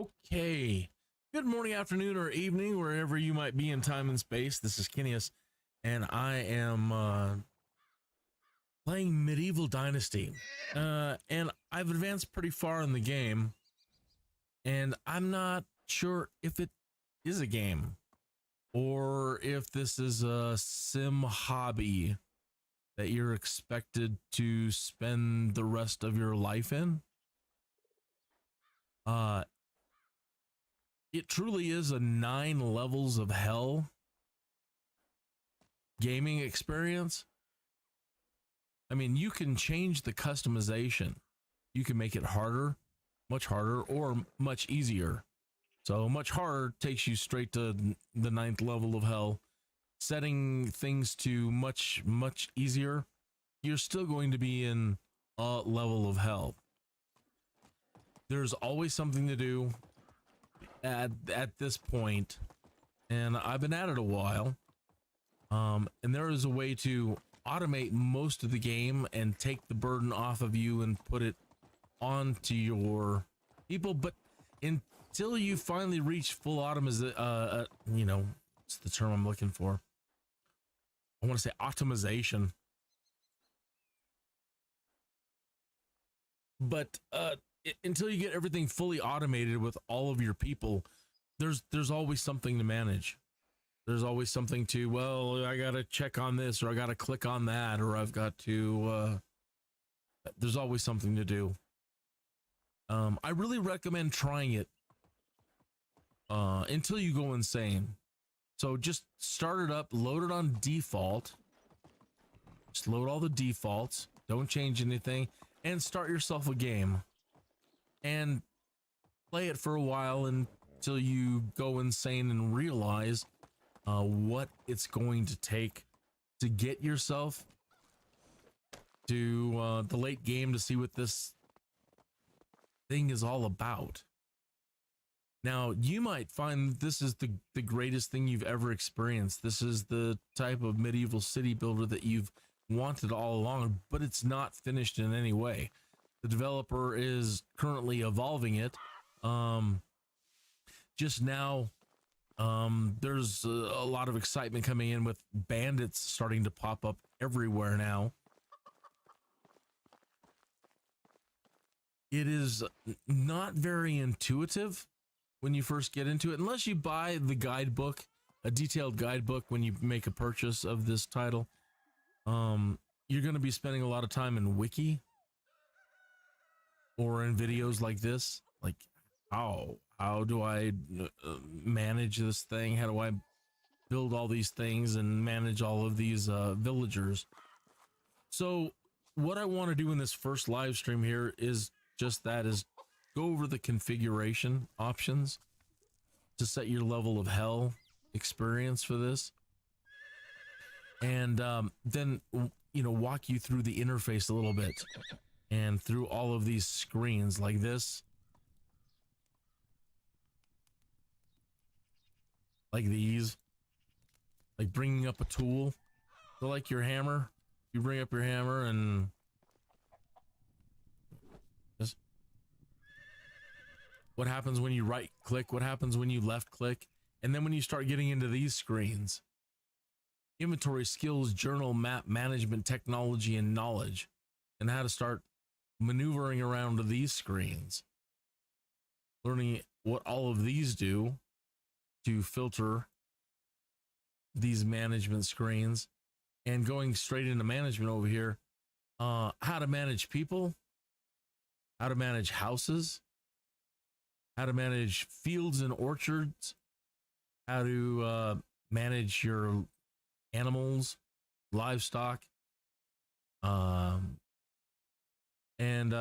Okay. Good morning, afternoon, or evening, wherever you might be in time and space. This is Kinius, and I am playing Medieval Dynasty. And I've advanced pretty far in the game, and I'm not sure if it is a game or if this is a sim hobby that you're expected to spend the rest of your life in. Uh, it truly is a 9 levels of hell gaming experience. I mean, you can change the customization. You can make it harder, much harder, or much easier. So much harder takes you straight to the 9th level of hell. Setting things to much easier, you're still going to be in a level of hell. There's always something to do at this point, and I've been at it a while. And there is a way to automate most of the game and take the burden off of you and put it onto your people. But until you finally reach full automation, what's the term I'm looking for? I want to say optimization. But until you get everything fully automated with all of your people, there's always something to manage. There's always something to, well, I got to check on this, or I got to click on that, or I've got to, there's always something to do. I really recommend trying it until you go insane. So just start it up, load it on default. Just load all the defaults. Don't change anything, and start yourself a game. And play it for a while until you go insane and realize what it's going to take to get yourself to the late game to see what this thing is all about. Now, you might find this is the greatest thing you've ever experienced. This is the type of medieval city builder that you've wanted all along, but it's not finished in any way. The developer is currently evolving it. Just now, there's a lot of excitement coming in with bandits starting to pop up everywhere now. It is not very intuitive when you first get into it, unless you buy the guidebook, a detailed guidebook when you make a purchase of this title. You're going to be spending a lot of time in wiki or in videos like this, like how do I manage this thing? How do I build all these things and manage all of these villagers? So what I want to do in this first live stream here is just that, is go over the configuration options to set your level of hell experience for this, and then walk you through the interface a little bit and through all of these screens like this, like these, like bringing up a tool. So like your hammer, you bring up your hammer and this. What happens when you right click? What happens when you left click? And then when you start getting into these screens, inventory, skills, journal, map, management, technology, and knowledge, and how to start maneuvering around these screens, learning what all of these do to filter these management screens, and going straight into management over here. How to manage people, how to manage houses, how to manage fields and orchards, how to manage your animals, livestock, and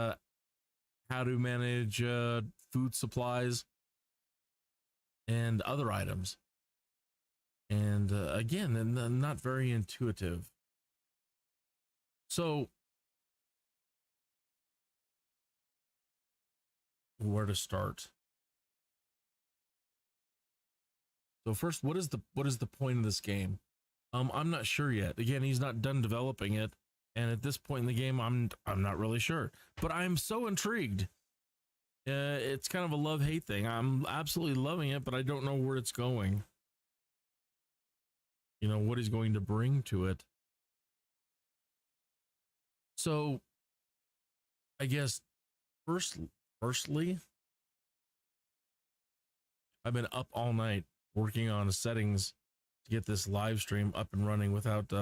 how to manage food supplies and other items. And again, and not very intuitive. So where to start? So first, what is the point of this game? I'm not sure yet. Again, he's not done developing it, and at this point in the game, I'm not really sure. But I'm so intrigued It's kind of a love-hate thing. I'm absolutely loving it, but I don't know where it's going. You know, what he's going to bring to it. So I guess firstly, I've been up all night working on settings to get this live stream up and running without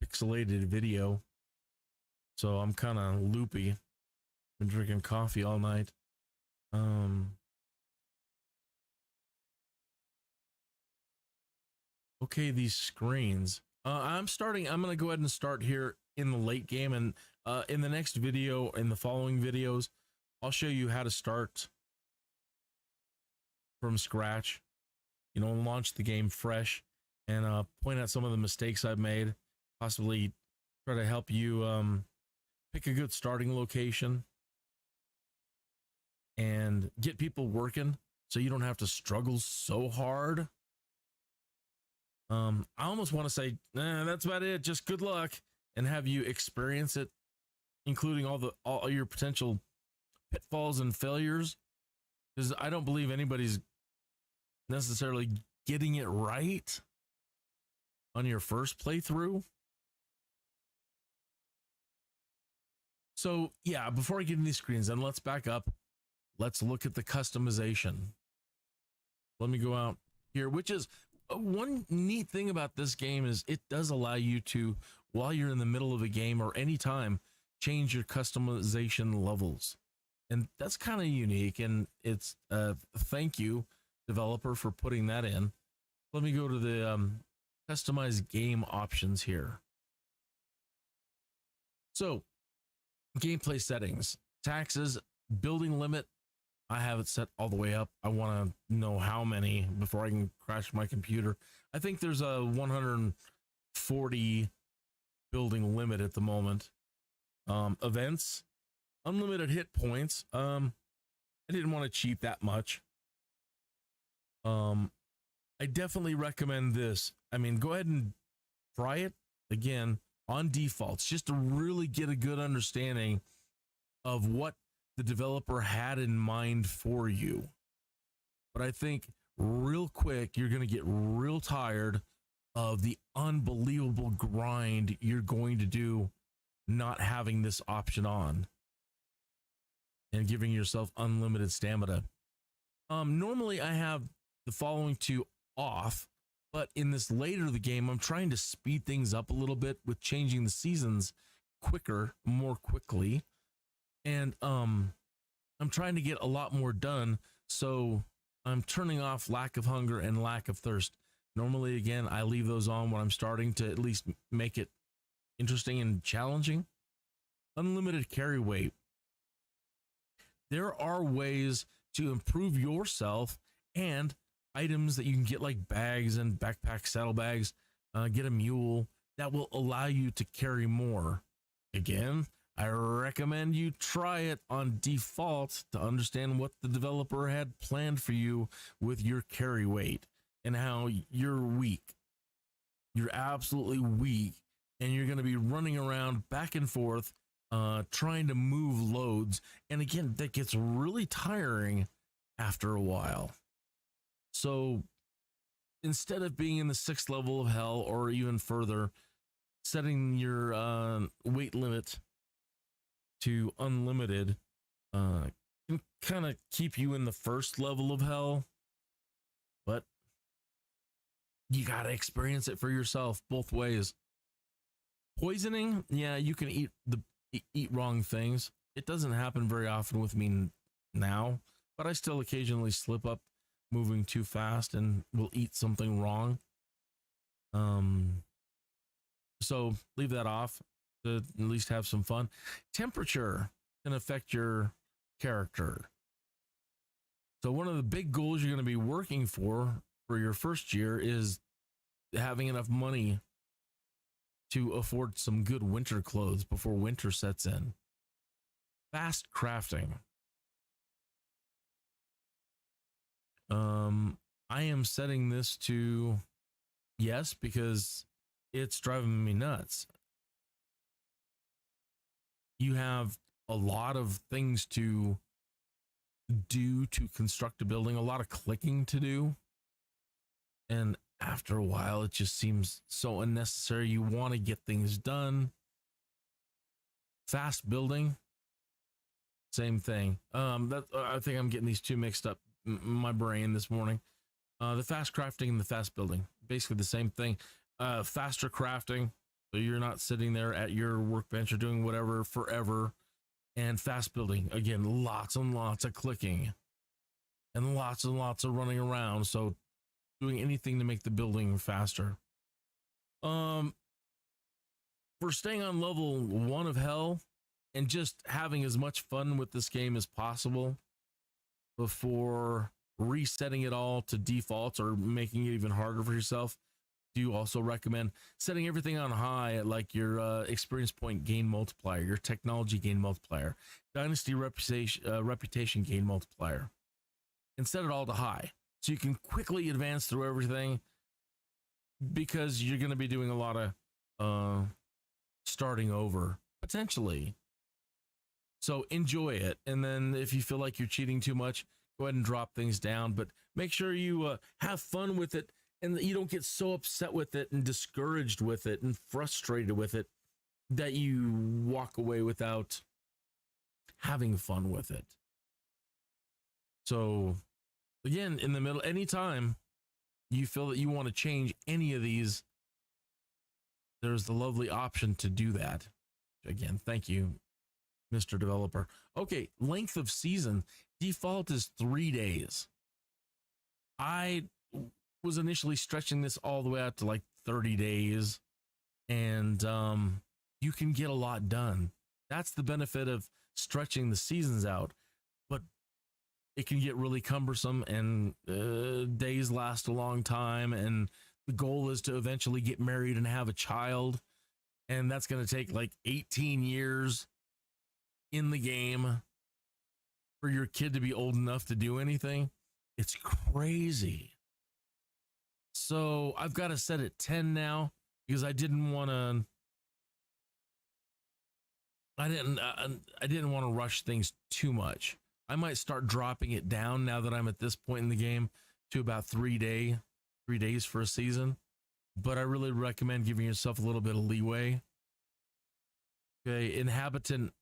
pixelated video. So I'm kind of loopy. Been drinking coffee all night. Okay, these screens. I'm going to go ahead and start here in the late game, and in the next video, in the following videos, I'll show you how to start from scratch, you know, launch the game fresh, and point out some of the mistakes I've made, possibly try to help you pick a good starting location and get people working so you don't have to struggle so hard. I almost want to say, nah, that's about it, just good luck, and have you experience it, including all your potential pitfalls and failures, because I don't believe anybody's necessarily getting it right on your first playthrough. So yeah, before I get in these screens, then let's back up. Let's look at the customization. Let me go out here, which is one neat thing about this game is it does allow you to, while you're in the middle of a game or anytime, change your customization levels. And that's kind of unique. And it's thank you, developer, for putting that in. Let me go to the customize game options here. So gameplay settings, taxes, building limit. I have it set all the way up. I want to know how many before I can crash my computer. I think there's a 140 building limit at the moment. Events, unlimited hit points. I didn't want to cheat that much. I definitely recommend this. I mean, go ahead and try it again on defaults, just to really get a good understanding of what the developer had in mind for you. But I think real quick, you're going to get real tired of the unbelievable grind you're going to do not having this option on and giving yourself unlimited stamina. Normally I have the following two off, but in this later the game, I'm trying to speed things up a little bit with changing the seasons more quickly. And I'm trying to get a lot more done, so I'm turning off lack of hunger and lack of thirst. Normally, again, I leave those on when I'm starting to at least make it interesting and challenging. Unlimited carry weight. There are ways to improve yourself and items that you can get, like bags and backpack saddlebags, get a mule that will allow you to carry more. Again, I recommend you try it on default to understand what the developer had planned for you with your carry weight and how you're weak. You're absolutely weak, and you're going to be running around back and forth trying to move loads. And again, that gets really tiring after a while. So instead of being in the 6th level of hell or even further, setting your weight limit to unlimited can kind of keep you in the 1st level of hell, but you got to experience it for yourself both ways. Poisoning, yeah, you can eat wrong things. It doesn't happen very often with me now, but I still occasionally slip up moving too fast and will eat something wrong. So leave that off to at least have some fun. Temperature can affect your character. So one of the big goals you're going to be working for your first year is having enough money to afford some good winter clothes before winter sets in. Fast crafting. I am setting this to yes, because it's driving me nuts. You have a lot of things to do to construct a building, a lot of clicking to do. And after a while, it just seems so unnecessary. You want to get things done. Fast building, same thing. I think I'm getting these two mixed up. My brain this morning. The fast crafting and the fast building, basically the same thing. Faster crafting, so you're not sitting there at your workbench or doing whatever forever. And fast building, again, lots and lots of clicking and lots of running around. So doing anything to make the building faster. For staying on level 1 of hell and just having as much fun with this game as possible before resetting it all to defaults or making it even harder for yourself, do you also recommend setting everything on high at like your experience point gain multiplier, your technology gain multiplier, dynasty reputation gain multiplier, and set it all to high so you can quickly advance through everything, because you're going to be doing a lot of starting over potentially. So enjoy it, and then if you feel like you're cheating too much, go ahead and drop things down, but make sure you have fun with it and that you don't get so upset with it and discouraged with it and frustrated with it that you walk away without having fun with it. So again, in the middle, anytime you feel that you want to change any of these, there's the lovely option to do that. Again, thank you, Mr. Developer. Okay, length of season. Default is 3 days. I was initially stretching this all the way out to like 30 days, and you can get a lot done. That's the benefit of stretching the seasons out, but it can get really cumbersome, and days last a long time, and the goal is to eventually get married and have a child, and that's going to take like 18 years in the game for your kid to be old enough to do anything. It's crazy. So I've got to set it 10 now because I didn't want to rush things too much. I might start dropping it down now that I'm at this point in the game to about 3 days for a season, but I really recommend giving yourself a little bit of leeway. Okay, inhabitant,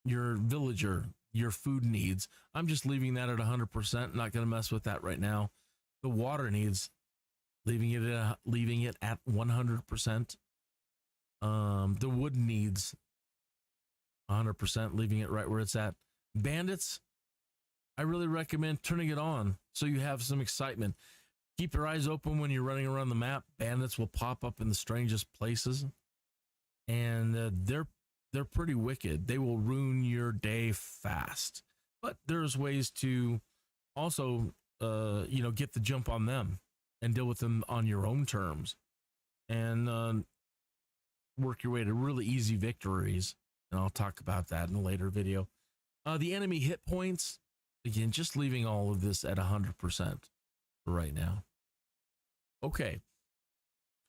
your villager, your food needs, I'm just leaving that at 100%. Not going to mess with that right now. The water needs, leaving it at 100%. The wood needs 100%, leaving it right where it's at. Bandits, I really recommend turning it on so you have some excitement. Keep your eyes open when you're running around the map. Bandits will pop up in the strangest places, and they're pretty wicked. They will ruin your day fast. But there's ways to also get the jump on them and deal with them on your own terms, and work your way to really easy victories. And I'll talk about that in a later video. The enemy hit points, again, just leaving all of this at 100% for right now. Okay,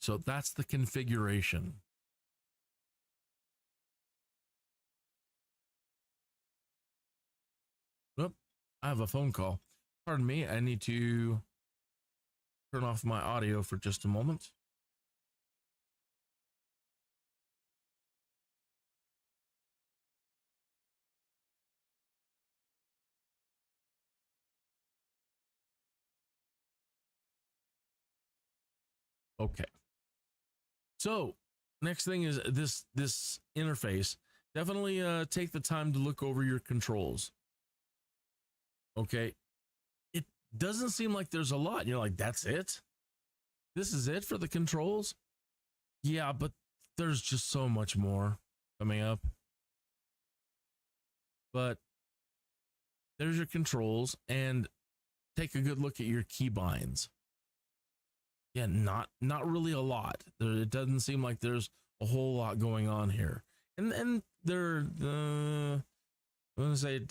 so that's the configuration. Oh, I have a phone call. Pardon me, I need to turn off my audio for just a moment. Okay. So next thing is this interface. Definitely take the time to look over your controls. Okay. It doesn't seem like there's a lot. You're like, that's it? This is it for the controls? Yeah, but there's just so much more coming up. But there's your controls, and take a good look at your keybinds. Yeah, not really a lot. It doesn't seem like there's a whole lot going on here. And then I'm gonna say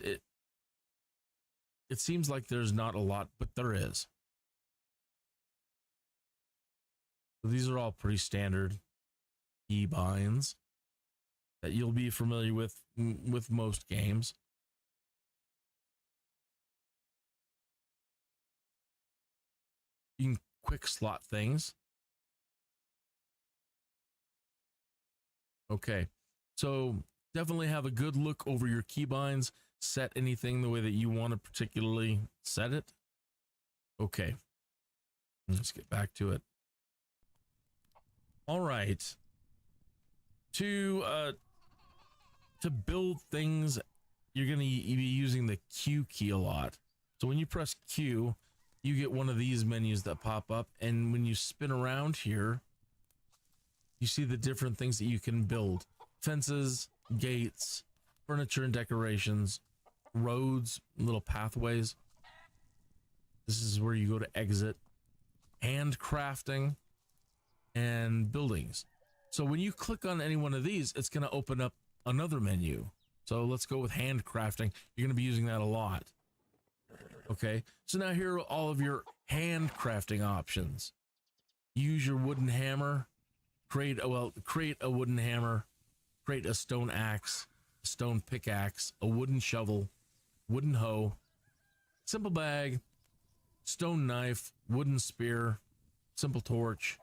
it seems like there's not a lot, but there is. So these are all pretty standard keybinds that you'll be familiar with most games. You can quick slot things. Okay, so definitely have a good look over your keybinds. Set anything the way that you want to particularly set it. Okay, let's get back to it. All right, to build things, you're going to be using the Q key a lot. So when you press Q, you get one of these menus that pop up, and when you spin around here, you see the different things that you can build: fences, gates, furniture and decorations, roads, little pathways. This is where you go to exit, handcrafting, and buildings. So when you click on any one of these, it's going to open up another menu. So let's go with handcrafting. You're going to be using that a lot. Okay, so now here are all of your handcrafting options. Use your wooden hammer. Create a wooden hammer. Create a stone axe, a stone pickaxe, a wooden shovel, wooden hoe, simple bag, stone knife, wooden spear, simple torch.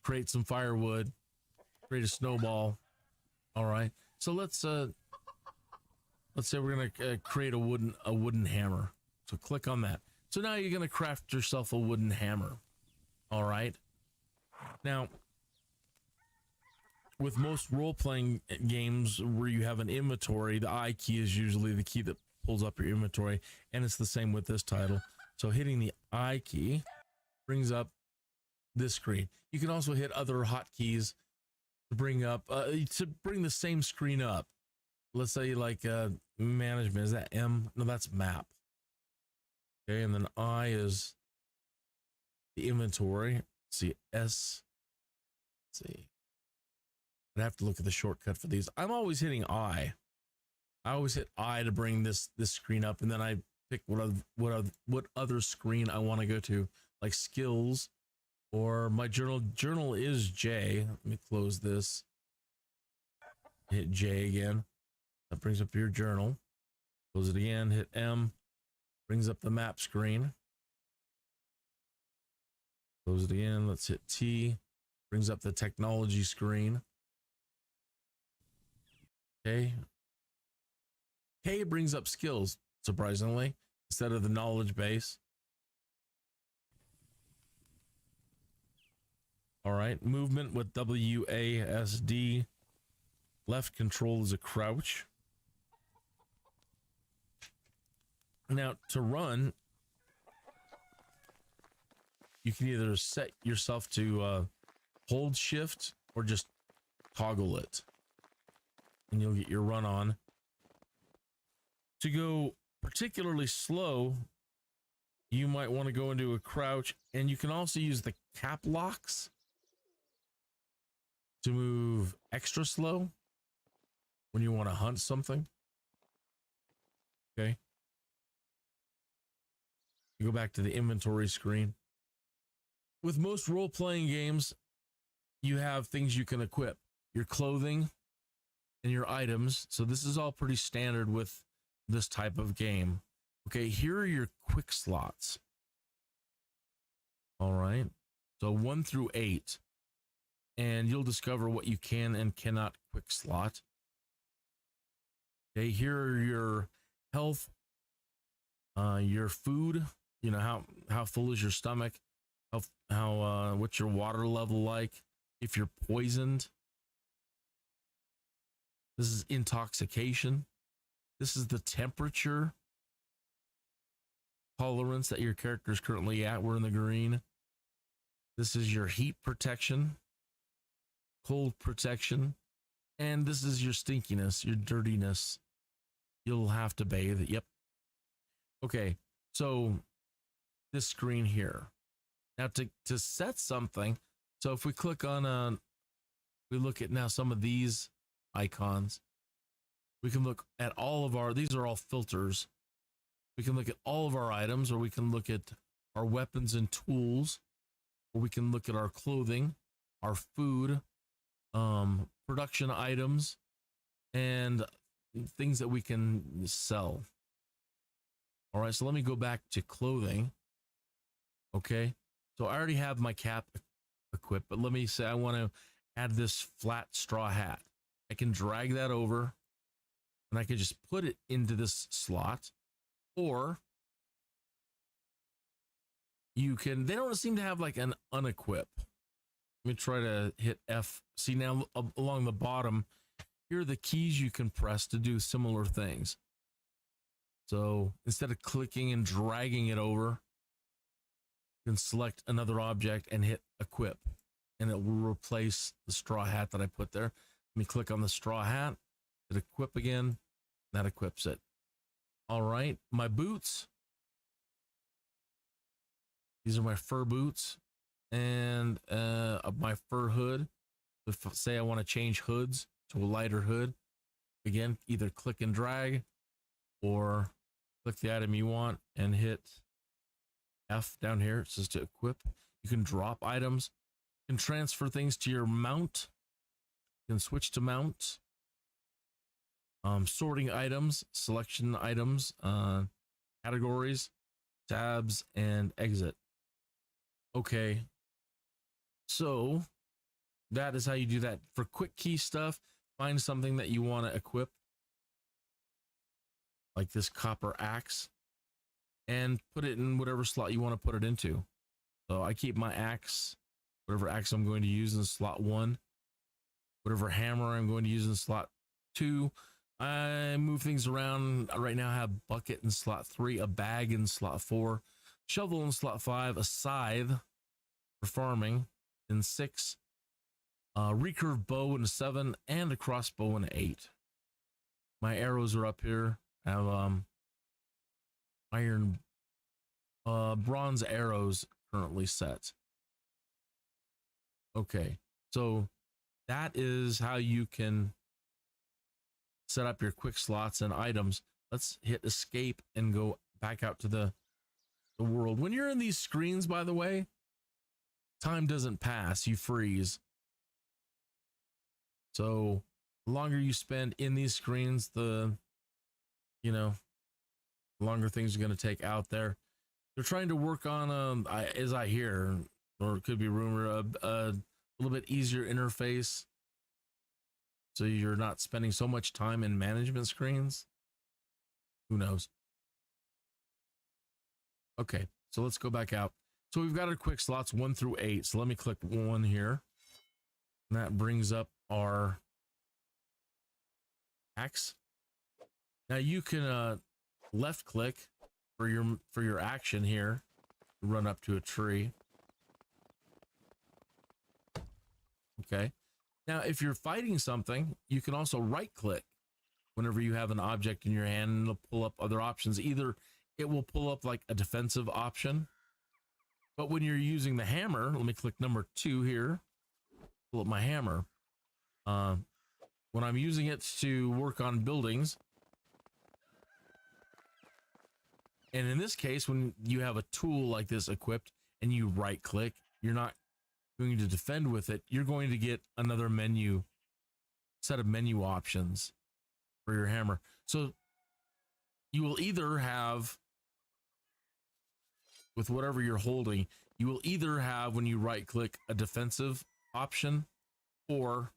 Create some firewood. Create a snowball. All right. So let's say we're gonna create a wooden hammer. So click on that. So now you're gonna craft yourself a wooden hammer. All right. Now, with most role-playing games where you have an inventory, the I key is usually the key that pulls up your inventory, and it's the same with this title. So hitting the I key brings up this screen. You can also hit other hotkeys to bring up to bring the same screen up. Let's say like management. Is that M? No, that's map. Okay, and then I is the inventory. Let's see, S. Let's see. I'd have to look at the shortcut for these. I'm always hitting I. I always hit I to bring this screen up, and then I pick what other screen I want to go to, like skills or my journal. Journal is J. Let me close this. Hit J again. That brings up your journal. Close it again. Hit M. Brings up the map screen. Close it again. Let's hit T. Brings up the technology screen. Okay. K brings up skills, surprisingly, instead of the knowledge base. All right. Movement with WASD. Left control is a crouch. Now, to run, you can either set yourself to hold shift or just toggle it, and you'll get your run on. To go particularly slow, you might want to go into a crouch, and you can also use the cap locks to move extra slow when you want to hunt something. Okay. You go back to the inventory screen. With most role-playing games, you have things you can equip, your clothing and your items. So this is all pretty standard with this type of game. Okay, here are your quick slots. All right. So 1 through 8. And you'll discover what you can and cannot quick slot. Okay, here are your health, your food, you know, how full is your stomach, how what's your water level like, if you're poisoned. This is intoxication. This is the temperature tolerance that your character is currently at. We're in the green. This is your heat protection, cold protection, and this is your stinkiness, your dirtiness. You'll have to bathe. Yep. Okay, so this screen here. Now to set something, so if we click on we look at now some of these icons, we can look at all of our, these are all filters. We can look at all of our items, or we can look at our weapons and tools, or we can look at our clothing, our food, production items, and things that we can sell. All right, so let me go back to clothing. Okay, so I already have my cap equipped, but let me say I want to add this flat straw hat. I can drag that over and I can just put it into this slot, or you can, they don't seem to have like an unequip. Let me try to hit F. See now along the bottom, here are the keys you can press to do similar things. So instead of clicking and dragging it over, you can select another object and hit equip, and it will replace the straw hat that I put there. Let me click on the straw hat, hit equip again, that equips it. All right, my boots. These are my fur boots and my fur hood. If say I want to change hoods to a lighter hood, again, either click and drag or click the item you want and hit F down here. It says to equip. You can drop items. You can transfer things to your mount. You can switch to mount. Sorting items, selection items, categories, tabs, and exit. Okay, so that is how you do that. For quick key stuff, find something that you want to equip, like this copper axe, and put it in whatever slot you want to put it into. So I keep my axe, whatever axe I'm going to use, in slot 1, whatever hammer I'm going to use in slot 2. I move things around. Right now I have bucket in slot 3, a bag in slot 4, shovel in slot 5, a scythe for farming in 6, recurve bow in 7, and a crossbow in 8. My arrows are up here. I have iron bronze arrows currently set. Okay, so that is how you can set up your quick slots and items. Let's hit escape and go back out to the world. When you're in these screens, by the way, time doesn't pass, you freeze. So the longer you spend in these screens, the longer things are going to take out there. They're trying to work on as I hear, or it could be rumor, a little bit easier interface, so you're not spending so much time in management screens. Who knows? Okay, so let's go back out. So we've got our quick slots 1 through 8. So let me click 1 here. And that brings up our axe. Now you can left click for your action here, run up to a tree. Okay. Now, if you're fighting something, you can also right click whenever you have an object in your hand, and it'll pull up other options. Either it will pull up like a defensive option, but when you're using the hammer, let me click number 2 here, pull up my hammer. When I'm using it to work on buildings, and in this case, when you have a tool like this equipped and you right click, you're not going to defend with it. You're going to get another set of menu options for your hammer. So you will either have, with whatever you're holding, you will either have, when you right click, a defensive option or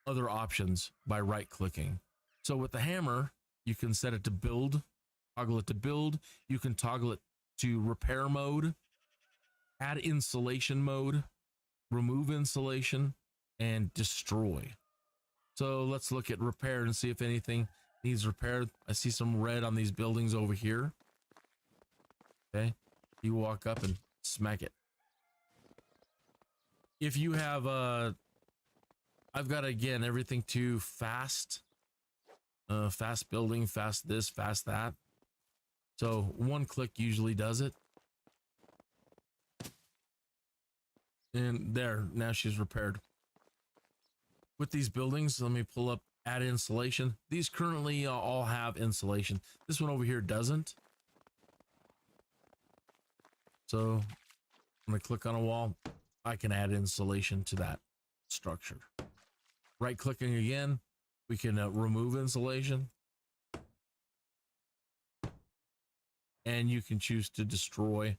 other options by right clicking. So with the hammer, you can set it to build, toggle it to build. You can toggle it to repair mode, add insulation mode, remove insulation, and destroy. So let's look at repair and see if anything needs repaired. I see some red on these buildings over here. Okay, you walk up and smack it. If you have I've got, again, everything to fast, fast building, fast this, fast that. So 1 click usually does it. And there, now she's repaired. With these buildings, let me pull up add insulation. These currently all have insulation. This one over here doesn't. So when I click on a wall, I can add insulation to that structure. Right clicking again, we can remove insulation. and you can choose to destroy.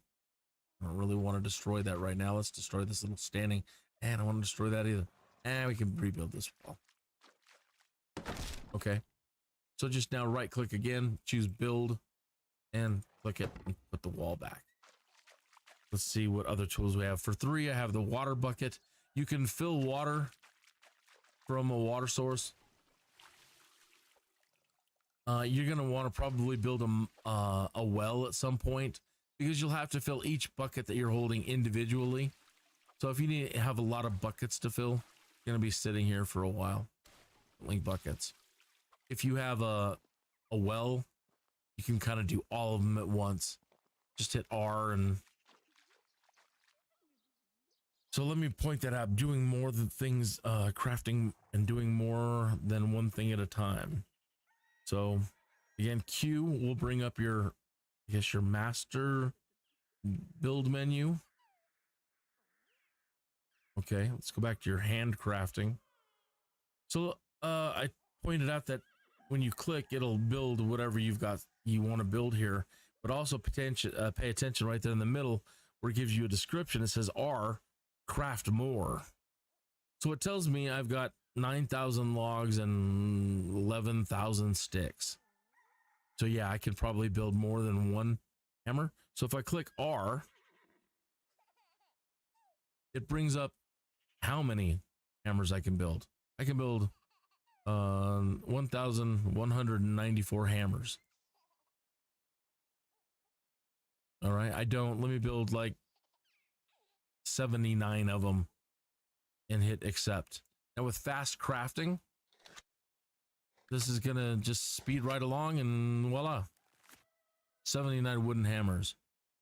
I don't really want to destroy that right now. Let's destroy this little standing, and I don't want to destroy that either. And we can rebuild this wall. Okay, so just now right click again, choose build, and click it and put the wall back. Let's see what other tools we have. For 3, I have the water bucket. You can fill water from a water source. You're going to want to probably build a well at some point, because you'll have to fill each bucket that you're holding individually. So if you need to have a lot of buckets to fill, you're going to be sitting here for a while filling buckets. If you have a well, you can kind of do all of them at once. Just hit R and... So let me point that out, doing more than things, crafting and doing more than one thing at a time. So again, Q will bring up your, I guess, your master build menu. Okay, let's go back to your hand crafting. So I pointed out that when you click, it'll build whatever you want to build here, but also pay attention right there in the middle where it gives you a description. It says R, craft more. So it tells me I've got 9,000 logs and 11,000 sticks. So yeah, I can probably build more than one hammer. So if I click R, it brings up how many hammers I can build. I can build 1,194 hammers. All right, let me build like 79 of them and hit accept. Now with fast crafting, this is gonna just speed right along, and voila, 79 wooden hammers.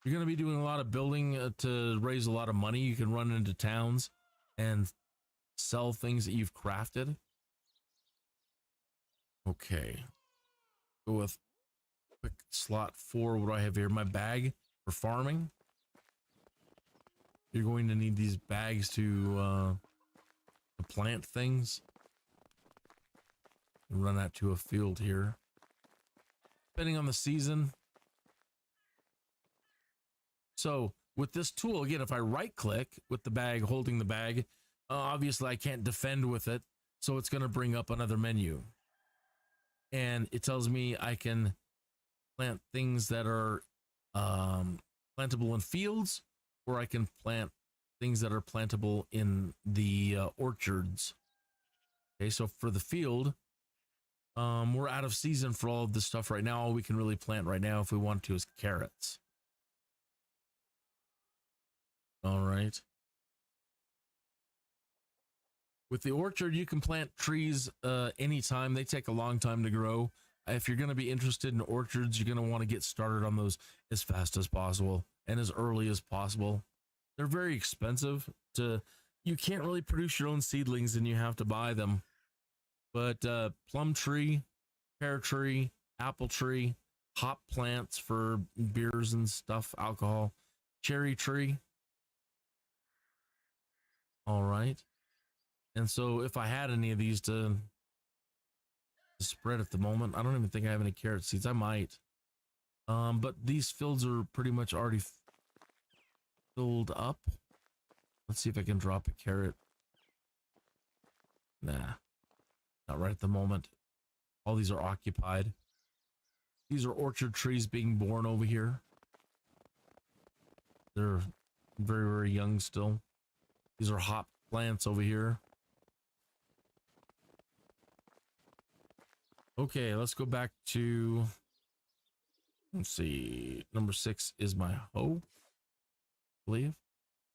You're gonna be doing a lot of building to raise a lot of money. You can run into towns and sell things that you've crafted. Okay, go with quick slot 4. What do I have here? My bag for farming. You're going to need these bags to plant things. Run out to a field here. Depending on the season. So with this tool, again, if I right click with the bag, holding the bag, obviously I can't defend with it. So it's going to bring up another menu. And it tells me I can plant things that are plantable in fields, or I can plant things that are plantable in the orchards. Okay, so for the field, we're out of season for all of this stuff right now. All we can really plant right now, if we want to, is carrots. All right. With the orchard, you can plant trees anytime. They take a long time to grow. If you're going to be interested in orchards, you're going to want to get started on those as fast as possible and as early as possible. They're very expensive. You can't really produce your own seedlings, and you have to buy them. But plum tree, pear tree, apple tree, hop plants for beers and stuff, alcohol, cherry tree. All right. And so if I had any of these to spread at the moment, I don't even think I have any carrot seeds. I might. But these fields are pretty much already filled up. Let's see if I can drop a carrot. Nah, not right at the moment. All these are occupied. These are orchard trees being born over here. They're very, very young still. These are hop plants over here. Okay, let's go back to, let's see, number 6 is my hoe, I believe.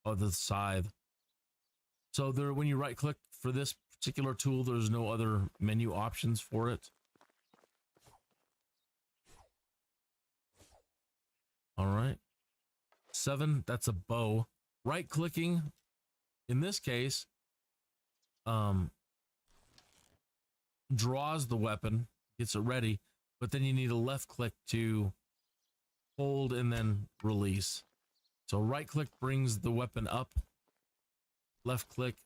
Oh, the scythe. So there, when you right click for this particular tool, there's no other menu options for it. All right. 7, that's a bow. Right clicking, in this case, draws the weapon, gets it ready, but then you need a left click to hold and then release. So right click brings the weapon up, left click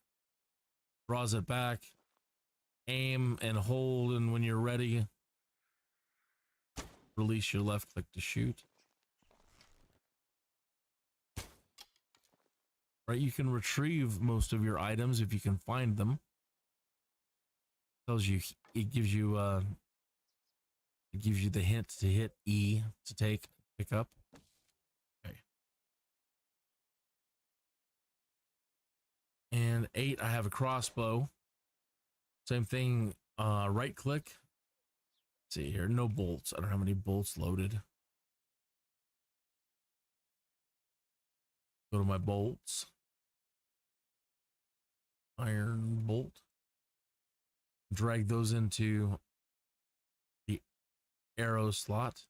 draws it back, aim and hold, and when you're ready, release your left click to shoot. right? You can retrieve most of your items if you can find them. Tells you, it gives you the hint to hit E to pick up. Okay. And 8, I have a crossbow. Same thing, right click. Let's see here, no bolts. I don't have any bolts loaded. Go to my bolts. Iron bolt. Drag those into the arrow slot.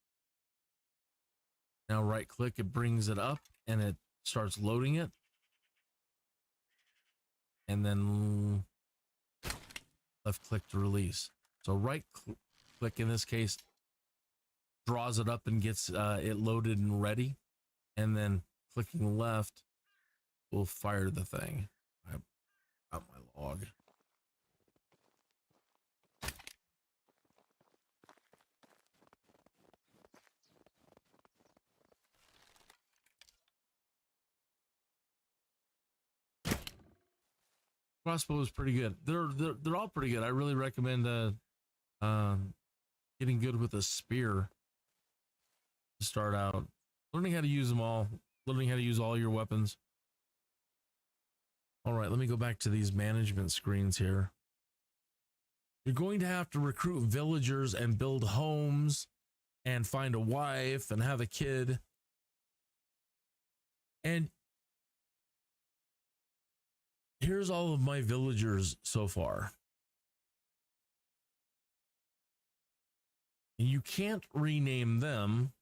Now right click, it brings it up and it starts loading it. And then left click to release. So right click in this case draws it up and gets it loaded and ready. And then clicking left will fire the thing. I got my log. Crossbow is pretty good. They're all pretty good. I really recommend getting good with a spear to start out. Learning how to use them all. Learning how to use all your weapons. All right, let me go back to these management screens here. You're going to have to recruit villagers and build homes and find a wife and have a kid. And here's all of my villagers so far. You can't rename them,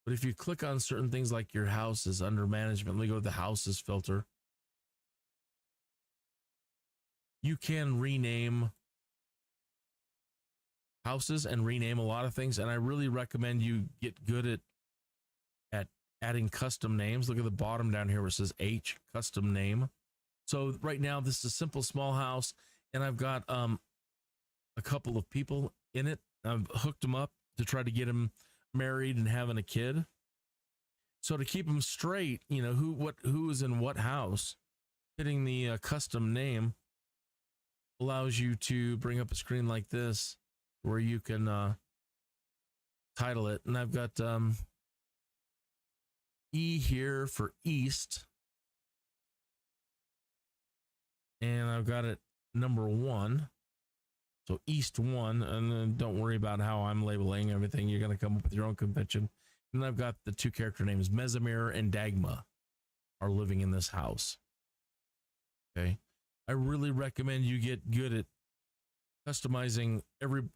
but if you click on certain things like your houses under management, let me go to the houses filter. You can rename houses and rename a lot of things, and I really recommend you get good at adding custom names. Look at the bottom down here where it says H, custom name. So right now this is a simple small house, and I've got a couple of people in it. I've hooked them up to try to get them married and having a kid. So to keep them straight, you know, who is in what house, hitting the custom name allows you to bring up a screen like this where you can title it. And I've got E here for East. And I've got it number 1. So East 1. And then don't worry about how I'm labeling everything. You're going to come up with your own convention. And I've got the 2 character names, Mesamir and Dagma, are living in this house. Okay. I really recommend you get good at customizing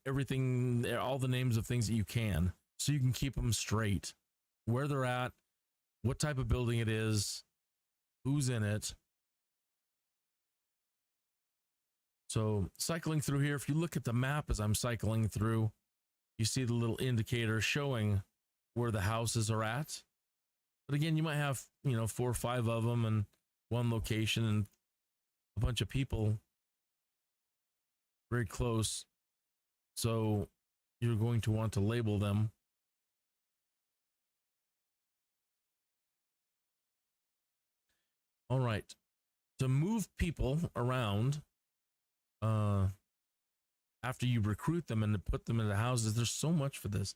everything, all the names of things that you can, so you can keep them straight. Where they're at, what type of building it is, who's in it. So cycling through here, if you look at the map as I'm cycling through, you see the little indicator showing where the houses are at. But again, you might have, 4 or 5 of them in one location and a bunch of people very close. So you're going to want to label them. All right. To move people around, after you recruit them and to put them in the houses, there's so much for this.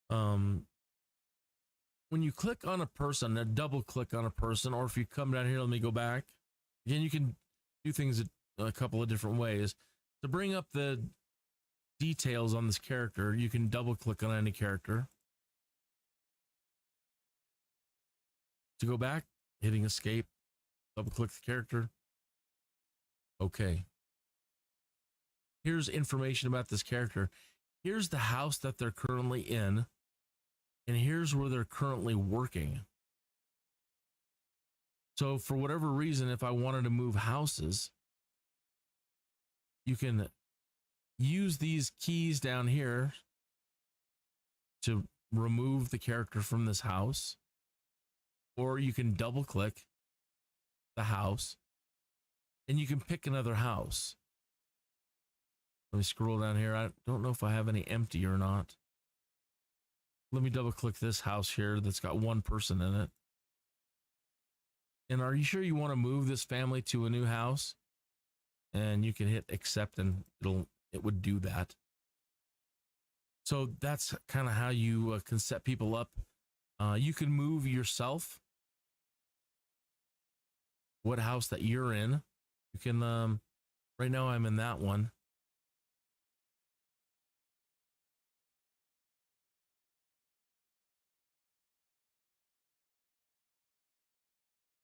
When you click on a person, double click on a person, or if you come down here, let me go back. Again, you can do things a couple of different ways. To bring up the details on this character, you can double click on any character. To go back, hitting escape, double click the character. Okay. Here's information about this character. Here's the house that they're currently in, and here's where they're currently working. So for whatever reason, if I wanted to move houses, you can use these keys down here to remove the character from this house, or you can double click the house and you can pick another house. Let me scroll down here. I don't know if I have any empty or not. let me double click this house here that's got one person in it. And are you sure you want to move this family to a new house? And you can hit accept and it would do that. So that's kind of how you can set people up. You can move yourself. What house that you're in. You can, right now I'm in that one.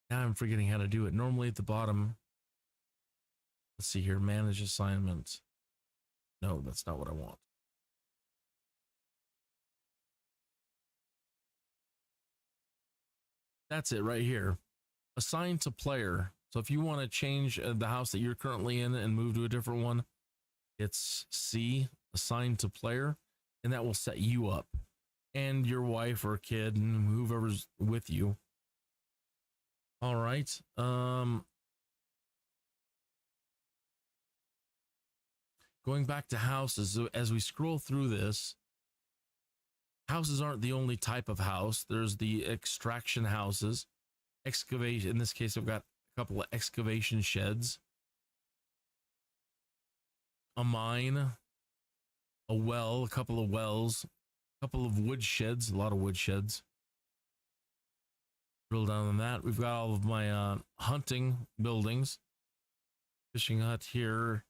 Now I'm forgetting how to do it. Normally at the bottom, let's see here, manage assignments. No, that's not what I want. That's it right here. Assign to player. So if you want to change the house that you're currently in and move to a different one, it's C, assign to player, and that will set you up and your wife or kid and whoever's with you. All right. Going back to houses, as we scroll through this, houses aren't the only type of house. There's the extraction houses, excavation. In this case, I've got a couple of excavation sheds, a mine, a well, a couple of wells, a couple of wood sheds, a lot of wood sheds. Drill down on that. We've got all of my hunting buildings, fishing hut here.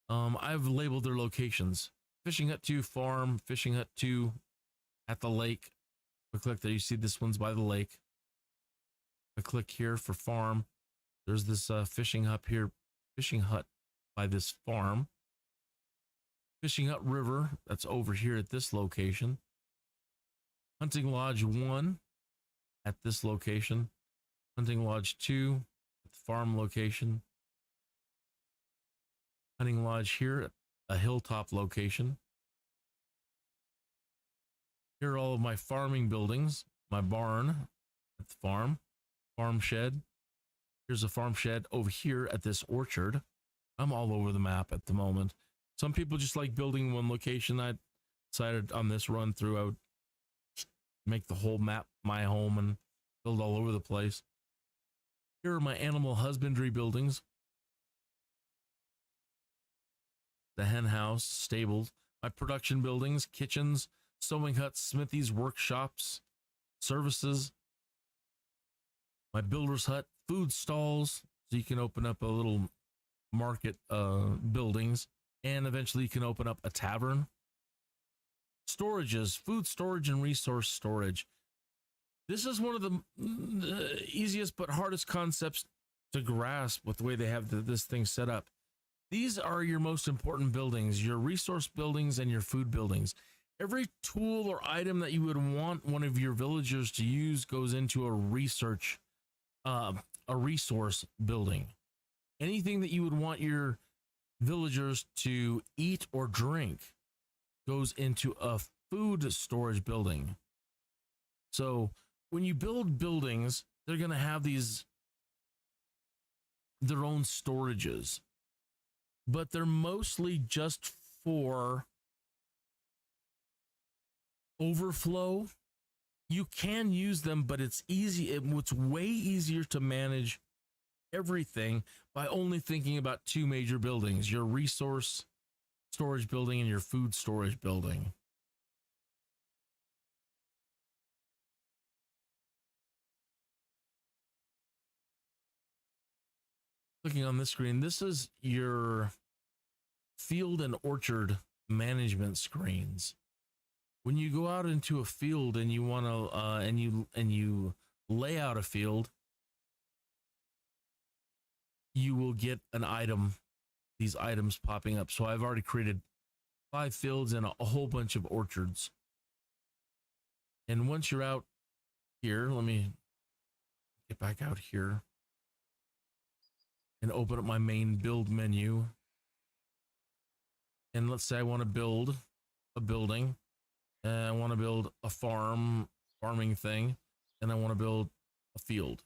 I've labeled their locations. Fishing hut 2 farm, fishing hut 2 at the lake. I click there, you see this one's by the lake. I click here for farm. There's this fishing hut here, fishing hut by this farm. Fishing hut river, that's over here at this location. Hunting lodge 1 at this location. Hunting lodge 2 at the farm location. Hunting lodge here at a hilltop location. Here are all of my farming buildings. My barn at the farm. Farm shed. Here's a farm shed over here at this orchard. I'm all over the map at the moment. Some people just like building one location. I decided on this run through I would make the whole map my home and build all over the place. Here are my animal husbandry buildings. The hen house, stables, my production buildings, kitchens, sewing huts, smithies, workshops, services, my builder's hut, food stalls, so you can open up a little market buildings, and eventually you can open up a tavern. Storages, food storage and resource storage. This is one of the easiest but hardest concepts to grasp with the way they have this thing set up. These are your most important buildings, your resource buildings and your food buildings. Every tool or item that you would want one of your villagers to use goes into a resource building. Anything that you would want your villagers to eat or drink goes into a food storage building. So when you build buildings, they're going to have their own storages, but they're mostly just for overflow. You can use them, but it's way easier to manage everything by only thinking about 2 major buildings, your resource storage building and your food storage building. Looking on this screen, this is your field and orchard management screens. When you go out into a field and you want to and you lay out a field, you will get an item, these items popping up. So I've already created 5 fields and a whole bunch of orchards. And once you're out here, let me get back out here and open up my main build menu. And let's say I want to build a building, and I want to build a farming thing, and I want to build a field.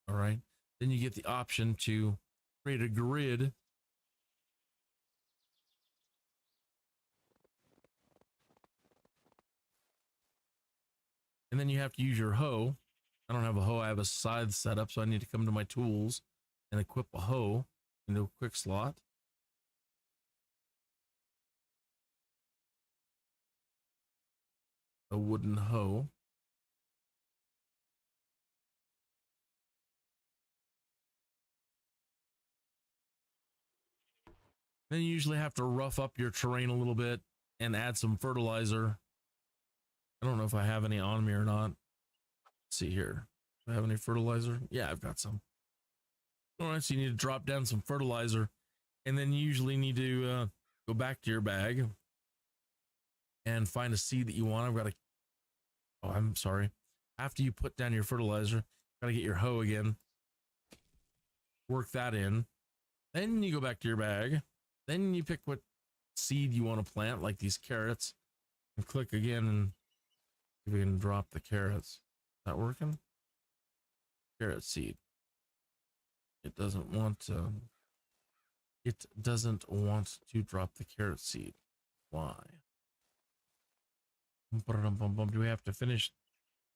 All right. Then you get the option to create a grid And then you have to use your hoe. I don't have a hoe, I have a scythe set up, so I need to come to my tools and equip a hoe into a quick slot. A wooden hoe. Then you usually have to rough up your terrain a little bit and add some fertilizer. I don't know if I have any on me or not. Let's see here. Do I have any fertilizer? Yeah, I've got some. All right, so you need to drop down some fertilizer, and then you usually need to go back to your bag and find a seed that you want. I've got to, oh, I'm sorry. After you put down your fertilizer, got to get your hoe again. Work that in. Then you go back to your bag. Then you pick what seed you want to plant, like these carrots, and click again and see if we can drop the carrots. Is that working? Carrot seed. It doesn't want to. It doesn't want to drop the carrot seed. Why? Do we have to finish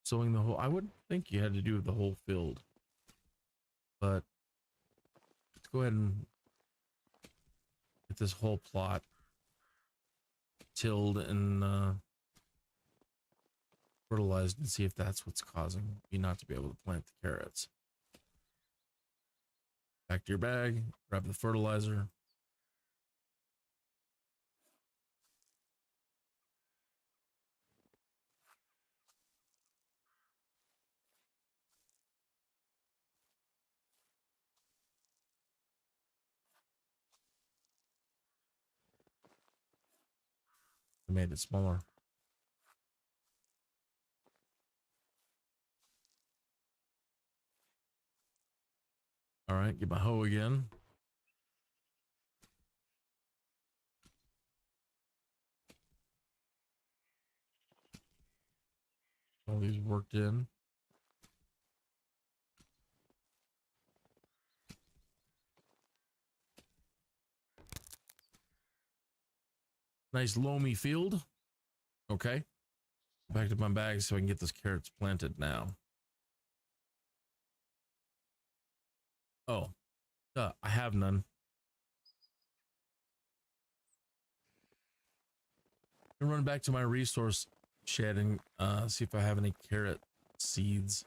sowing the whole? I would think you had to do the whole field, but let's go ahead and get this whole plot tilled and fertilized and see if that's what's causing you not to be able to plant the carrots. Back to your bag, grab the fertilizer. I made it smaller. All right, get my hoe again. All these worked in. Nice loamy field. Okay. Back to my bag so I can get this carrots planted now. Oh, I have none. I'm run back to my resource shed and see if I have any carrot seeds.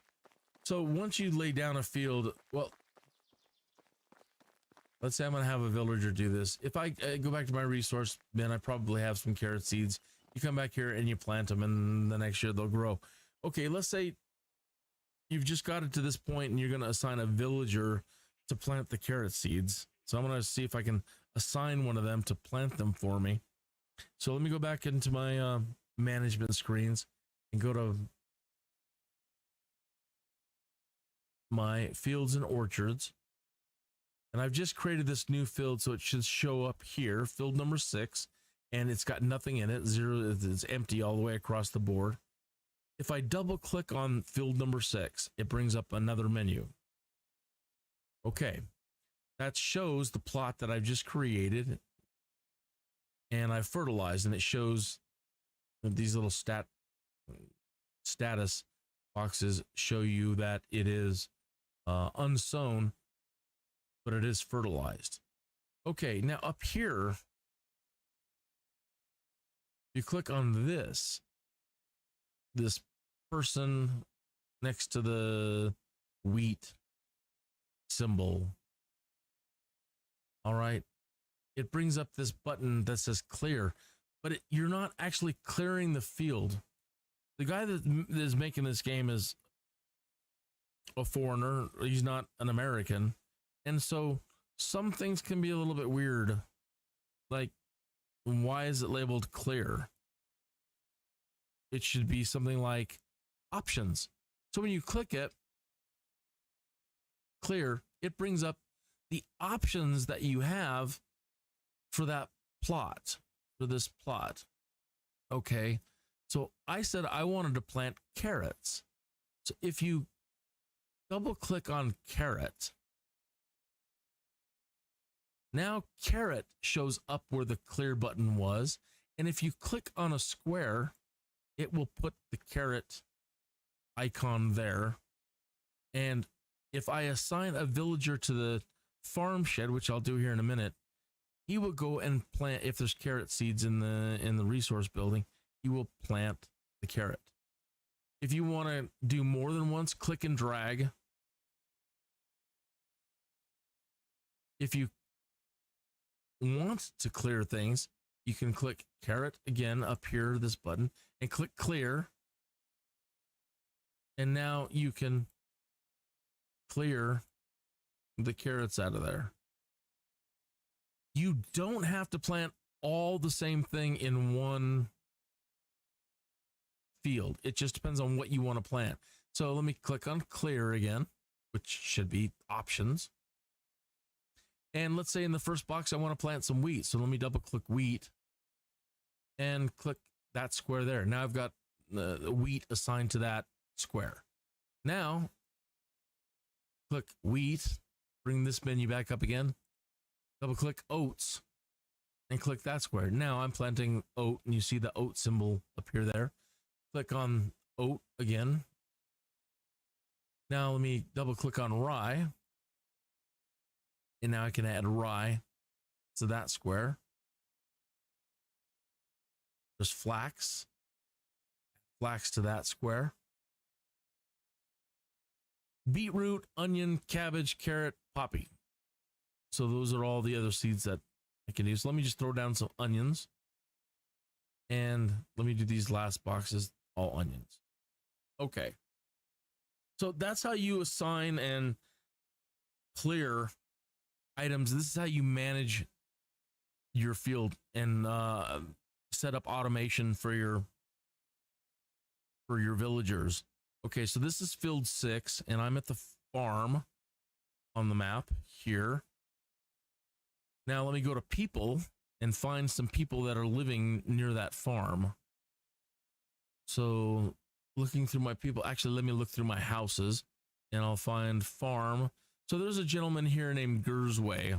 So once you lay down a field, well, let's say I'm gonna have a villager do this. If I go back to my resource bin, I probably have some carrot seeds. You come back here and you plant them, and the next year they'll grow. Okay, let's say you've just got it to this point and you're gonna assign a villager to plant the carrot seeds. So I'm gonna see if I can assign one of them to plant them for me. So let me go back into my management screens and go to my fields and orchards. And I've just created this new field, so it should show up here, field number 6, and it's got nothing in it. Zero, it's empty all the way across the board. If I double click on field number 6, it brings up another menu. Okay, that shows the plot that I've just created, and I fertilized, and it shows these little status boxes show you that it is unsown, but it is fertilized. Okay, now up here, you click on this person next to the wheat symbol. All right, it brings up this button that says clear, but you're not actually clearing the field. The guy that is making this game is a foreigner. He's not an American. And so some things can be a little bit weird. Like, why is it labeled clear? It should be something like options. So when you click it, clear, it brings up the options that you have for that plot, for this plot. Okay. So I said I wanted to plant carrots. So if you double click on carrot, now carrot shows up where the clear button was. And if you click on a square, it will put the carrot icon there. And if I assign a villager to the farm shed, which I'll do here in a minute, he will go and plant, if there's carrot seeds in the resource building, he will plant the carrot. If you want to do more than once, click and drag. If you want to clear things, you can click carrot again up here, this button, and click clear. And now you can clear the carrots out of there. You don't have to plant all the same thing in one field. It just depends on what you want to plant. So let me click on clear again, which should be options. And let's say in the first box, I want to plant some wheat. So let me double click wheat and click that square there. Now I've got the wheat assigned to that square. Now click wheat, bring this menu back up again, double click oats and click that square. Now I'm planting oat and you see the oat symbol appear there. Click on oat again. Now let me double click on rye. And now I can add rye to that square. There's flax. Flax to that square. Beetroot, onion, cabbage, carrot, poppy. So those are all the other seeds that I can use. So let me just throw down some onions. And let me do these last boxes, all onions. Okay. So that's how you assign and clear items. This is how you manage your field and set up automation for your villagers. Okay, so this is field 6, and I'm at the farm on the map here. Now let me go to people and find some people that are living near that farm. So looking through my people, actually, let me look through my houses, and I'll find farm. So there's a gentleman here named Gerwazy.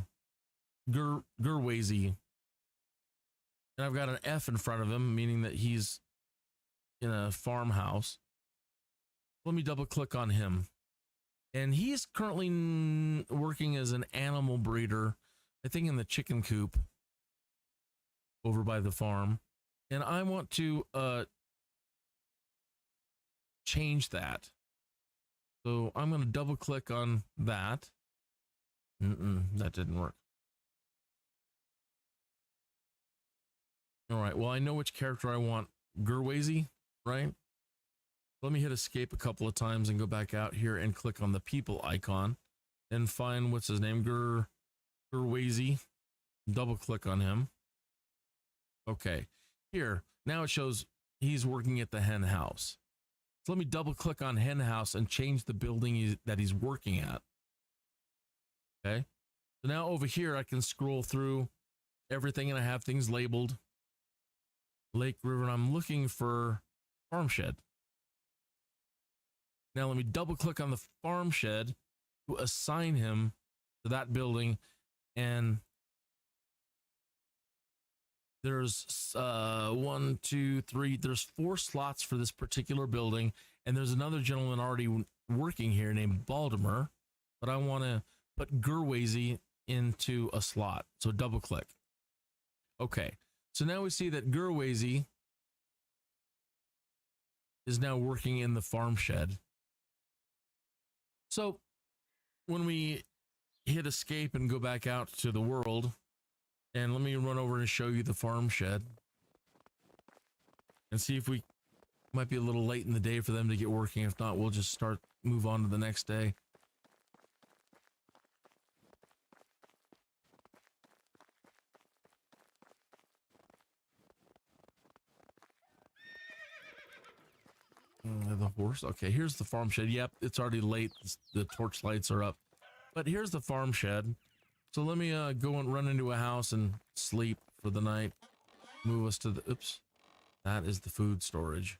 And I've got an F in front of him, meaning that he's in a farmhouse. Let me double click on him. And he's currently working as an animal breeder, I think in the chicken coop over by the farm. And I want to change that. So I'm going to double click on that. That didn't work. All right. Well, I know which character I want. Gerwazy, right? Let me hit escape a couple of times and go back out here and click on the people icon and find what's his name, Gerwazy. Double click on him. Okay. Here. Now it shows he's working at the hen house. So let me double click on hen house and change the building that he's working at. Okay. So now over here, I can scroll through everything and I have things labeled. Lake, river, and I'm looking for farm shed. Now let me double click on the farm shed to assign him to that building. And there's 1, 2, 3, there's 4 slots for this particular building. And there's another gentleman already working here named Baltimore, but I want to put Gerwazy into a slot. So double click. Okay. So now we see that Gerwazy is now working in the farm shed. So when we hit escape and go back out to the world, and let me run over and show you the farm shed and see if we might be a little late in the day for them to get working. If not, we'll just move on to the next day. The horse. Okay, here's the farm shed. Yep, it's already late. The torch lights are up. But here's the farm shed. So let me go and run into a house and sleep for the night. Move us to the... Oops. That is the food storage.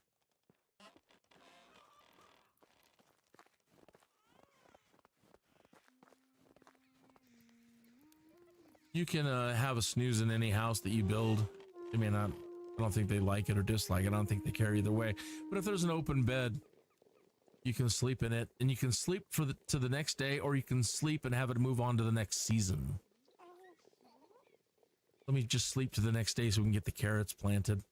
You can have a snooze in any house that you build. I mean, I don't think they like it or dislike it. I don't think they care either way. But if there's an open bed, You can sleep in it, and you can sleep to the next day, or you can sleep and have it move on to the next season. Let me just sleep to the next day so we can get the carrots planted.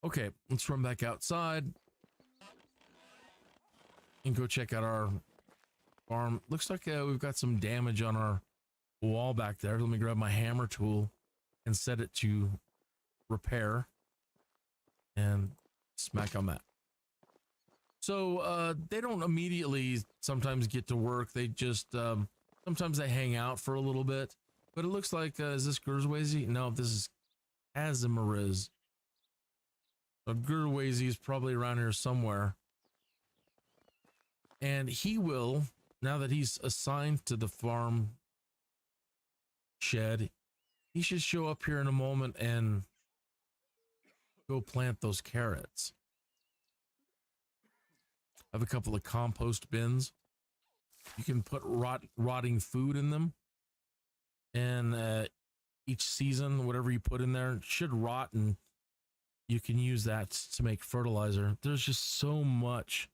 Okay, let's run back outside and go check out our farm. Looks like we've got some damage on our wall back there. Let me grab my hammer tool and set it to repair and smack on that. So they don't immediately sometimes get to work. They just sometimes they hang out for a little bit. But it looks like is this Gurwazy? No, this is Azimariz. So Gurwazy is probably around here somewhere. And he will, now that he's assigned to the farm shed, he should show up here in a moment and go plant those carrots. I have a couple of compost bins. You can put rotting food in them. And each season, whatever you put in there should rot, and you can use that to make fertilizer. There's just so much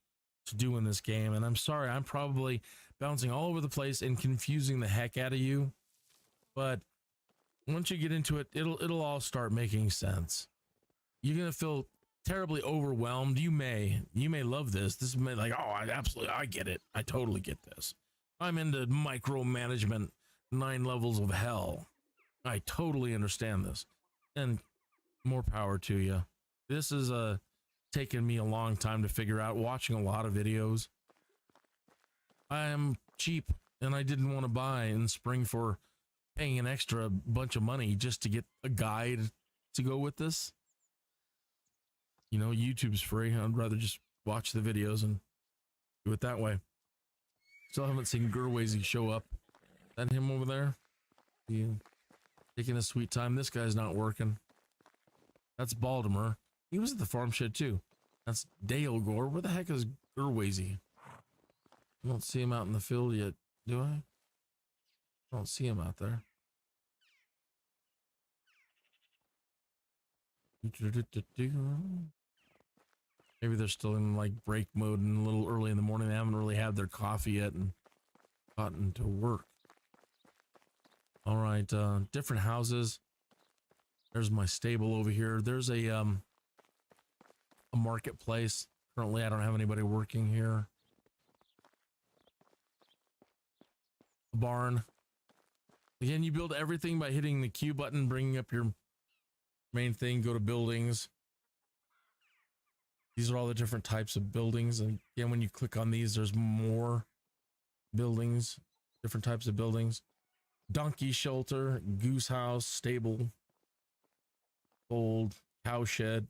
to do in this game, and I'm sorry, I'm probably bouncing all over the place and confusing the heck out of you. But once you get into it, it'll all start making sense. You're gonna feel terribly overwhelmed. You may love this. This may like, oh, I get it. I totally get this. I'm into micromanagement. 9 levels of hell. I totally understand this, and more power to you. This is taken me a long time to figure out, watching a lot of videos. I am cheap, and I didn't want to buy in spring for paying an extra bunch of money just to get a guide to go with this. You know, YouTube's free. I'd rather just watch the videos and do it that way. Still haven't seen Gurwazy show up. That him over there? He taking a sweet time. This guy's not working. That's Baltimore. He was at the farm shed too. That's Dale Gore. Where the heck is Gurwazy? I don't see him out in the field yet, do I? I don't see him out there. Maybe they're still in like break mode and a little early in the morning. They haven't really had their coffee yet and gotten to work. All right, different houses. There's my stable over here. There's a marketplace. Currently, I don't have anybody working here. A barn. Again, you build everything by hitting the Q button, bringing up your main thing, go to buildings. These are all the different types of buildings. And again, when you click on these, there's more buildings, different types of buildings. Donkey shelter, goose house, stable, fold, cow shed,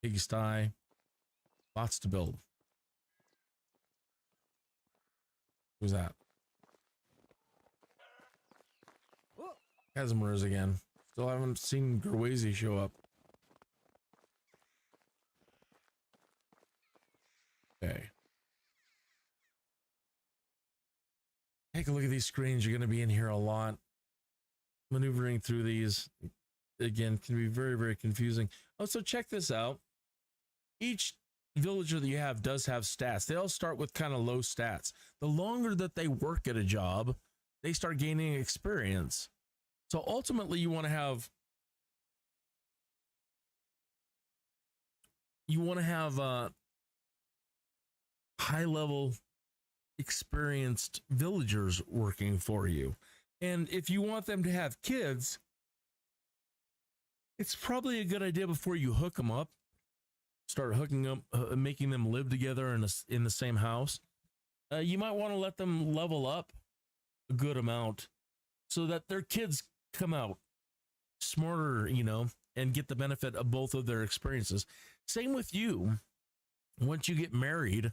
pigsty, lots to build. Who's that? Casimir's again. Still haven't seen Gurwazy show up. Okay. Take a look at these screens. You're going to be in here a lot. Maneuvering through these, again, can be very, very confusing. Oh, so check this out. Each villager that you have does have stats. They all start with kind of low stats. The longer that they work at a job, they start gaining experience. So ultimately, you want to have high-level experienced villagers working for you. And if you want them to have kids, it's probably a good idea before you hook them up, start hooking up, making them live together in the same house. You might want to let them level up a good amount so that their kids come out smarter, you know, and get the benefit of both of their experiences. Same with you. Once you get married,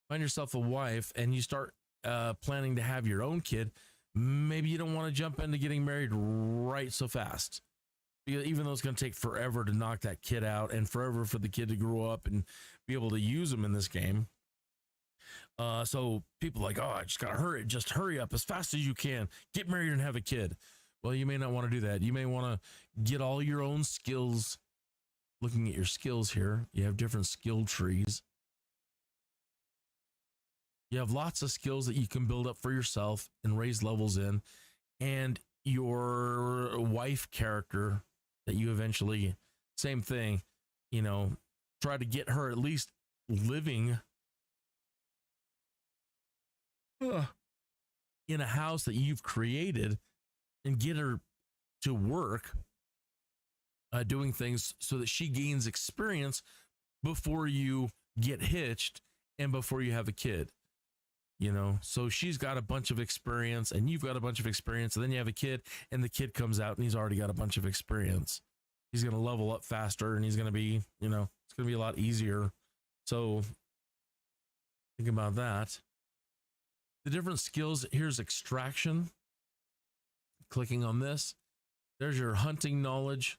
find yourself a wife, and you start planning to have your own kid, maybe you don't want to jump into getting married right so fast. Even though it's going to take forever to knock that kid out and forever for the kid to grow up and be able to use them in this game. So people are like, oh, I just got to hurry. Just hurry up as fast as you can. Get married and have a kid. Well, you may not want to do that. You may want to get all your own skills. Looking at your skills here, you have different skill trees. You have lots of skills that you can build up for yourself and raise levels in, and your wife character that you eventually, same thing, you know, try to get her at least living in a house that you've created and get her to work doing things so that she gains experience before you get hitched and before you have a kid. You know, so she's got a bunch of experience and you've got a bunch of experience, and then you have a kid and the kid comes out and he's already got a bunch of experience. He's going to level up faster and he's going to be, you know, it's going to be a lot easier. So think about that. The different skills, here's extraction. Clicking on this, there's your hunting knowledge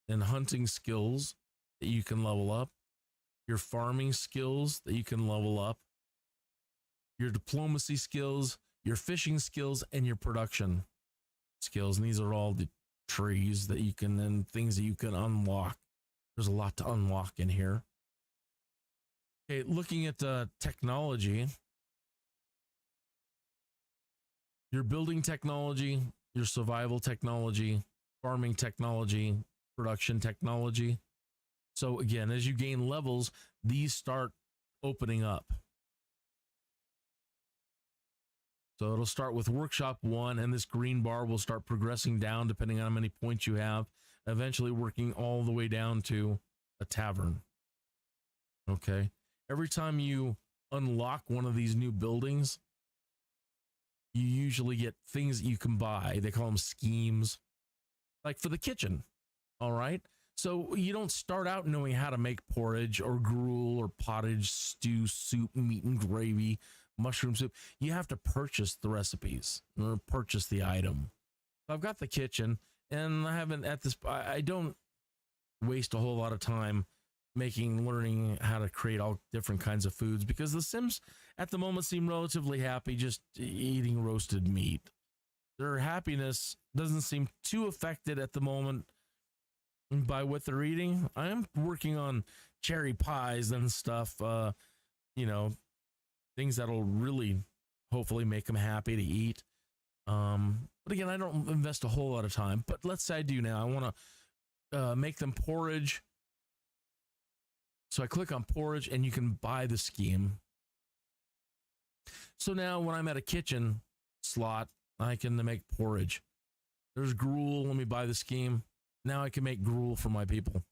and hunting skills that you can level up, your farming skills that you can level up, your diplomacy skills, your fishing skills, and your production skills. And these are all the trees that you can, and things that you can unlock. There's a lot to unlock in here. Okay, looking at technology, your building technology, your survival technology, farming technology, production technology. So again, as you gain levels, these start opening up. So it'll start with workshop 1, and this green bar will start progressing down depending on how many points you have, eventually working all the way down to a tavern. Okay. Every time you unlock one of these new buildings, you usually get things that you can buy. They call them schemes, like for the kitchen. All right. So you don't start out knowing how to make porridge or gruel or pottage, stew, soup, meat and gravy, mushroom soup. You have to purchase the recipes or purchase the item. So I've got the kitchen, and I don't waste a whole lot of time learning how to create all different kinds of foods, because the Sims at the moment seem relatively happy just eating roasted meat. Their happiness doesn't seem too affected at the moment by what they're eating. I am working on cherry pies and stuff, you know, things that'll really hopefully make them happy to eat. But again, I don't invest a whole lot of time, but let's say I do now. I want to make them porridge. So I click on porridge, and you can buy the scheme. So now when I'm at a kitchen slot, I can make porridge. There's gruel. Let me buy the scheme. Now I can make gruel for my people.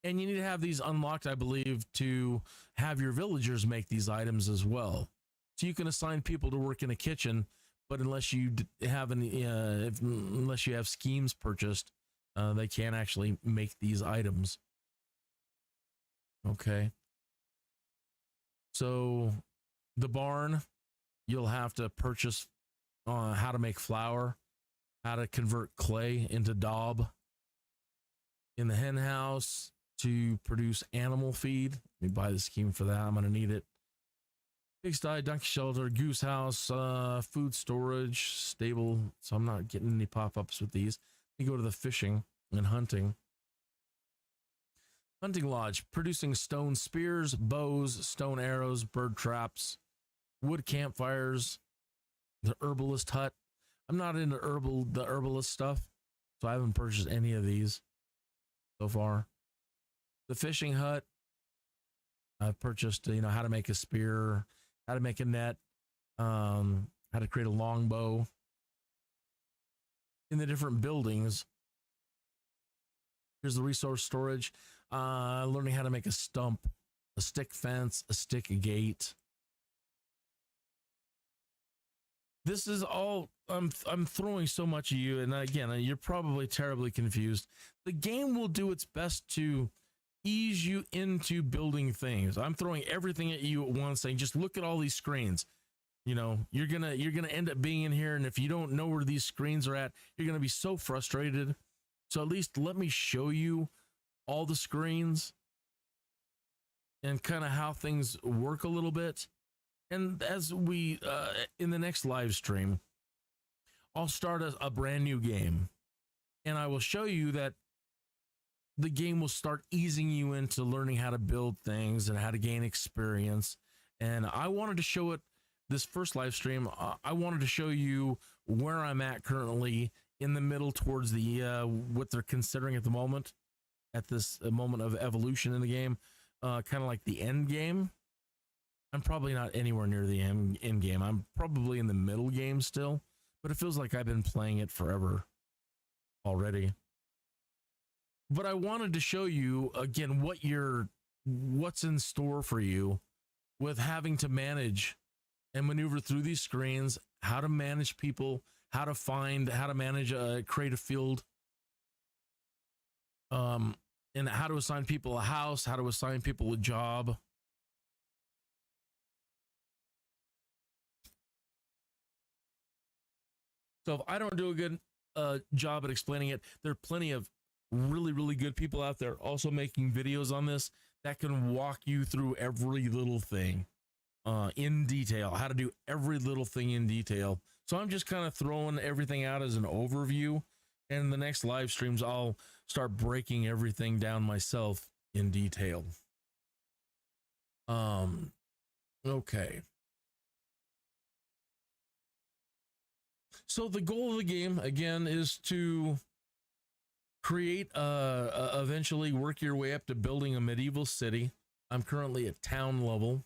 And you need to have these unlocked, I believe, to have your villagers make these items as well. So you can assign people to work in a kitchen, but unless you have unless you have schemes purchased, they can't actually make these items. Okay. So the barn, you'll have to purchase how to make flour, how to convert clay into daub. In the hen house, to produce animal feed. Let me buy the scheme for that. I'm going to need it. Pigsty, donkey shelter, goose house, food storage, stable. So I'm not getting any pop-ups with these. We go to the fishing and hunting. Hunting lodge, producing stone spears, bows, stone arrows, bird traps, wood campfires, the herbalist hut. I'm not into the herbalist stuff, so I haven't purchased any of these so far. The fishing hut, I've purchased, how to make a spear, how to make a net, how to create a longbow. In the different buildings, here's the resource storage, learning how to make a stump, a stick fence, a stick gate. This is all, I'm throwing so much at you, and again, you're probably terribly confused. The game will do its best to ease you into building things. I'm throwing everything at you at once, saying just look at all these screens. You're gonna end up being in here, and if you don't know where these screens are at, you're gonna be so frustrated. So at least let me show you all the screens and kind of how things work a little bit. And as we in the next live stream, I'll start a brand new game, and I will show you that the game will start easing you into learning how to build things and how to gain experience And I wanted to show it this first live stream. I wanted to show you where I'm at currently in the middle towards the what they're considering at the moment, at this moment of evolution in the game, kind of like the end game. I'm probably not anywhere near the end game. I'm probably in the middle game still, but it feels like I've been playing it forever already. But I wanted to show you again what's in store for you with having to manage and maneuver through these screens, how to manage people, how to manage a creative field, and how to assign people a house, how to assign people a job. So if I don't do a good job at explaining it, there are plenty of really, really good people out there also making videos on this that can walk you through every little thing in detail, how to do every little thing in detail. So I'm just kind of throwing everything out as an overview, and in the next live streams, I'll start breaking everything down myself in detail. Okay. So the goal of the game, again, is to create, eventually work your way up to building a medieval city. I'm currently at town level.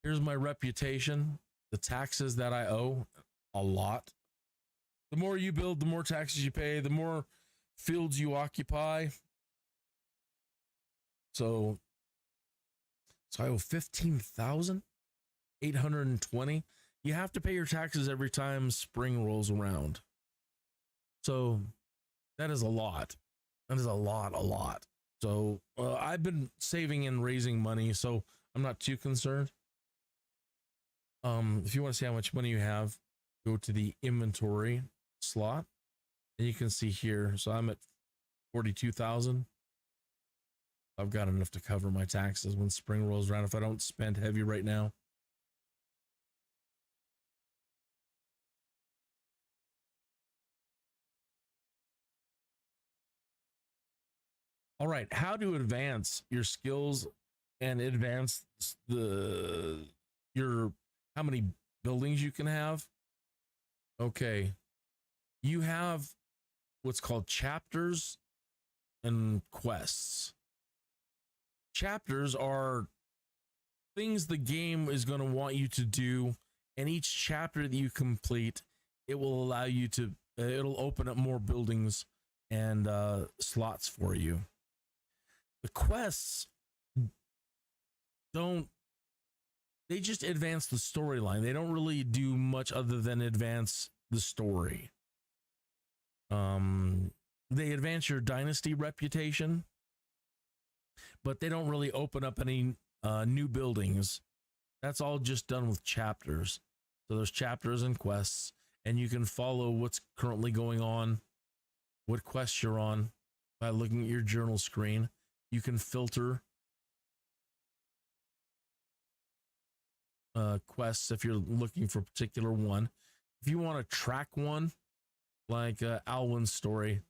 Here's my reputation, the taxes that I owe, a lot. The more you build, the more taxes you pay, the more fields you occupy. So I owe 15,820. You have to pay your taxes every time spring rolls around. So that is a lot. That is a lot. So I've been saving and raising money, so I'm not too concerned. If you want to see how much money you have, go to the inventory slot, and you can see here. So I'm at 42,000. I've got enough to cover my taxes when spring rolls around if I don't spend heavy right now. All right, how to advance your skills and advance how many buildings you can have. Okay, you have what's called chapters and quests. Chapters are things the game is going to want you to do, and each chapter that you complete, it will allow you to, it'll open up more buildings and slots for you. The quests they just advance the storyline. They don't really do much other than advance the story. They advance your dynasty reputation, but they don't really open up any new buildings. That's all just done with chapters. So there's chapters and quests, and you can follow what's currently going on, what quests you're on by looking at your journal screen. You can filter quests if you're looking for a particular one. If you want to track one, like Alwyn's story,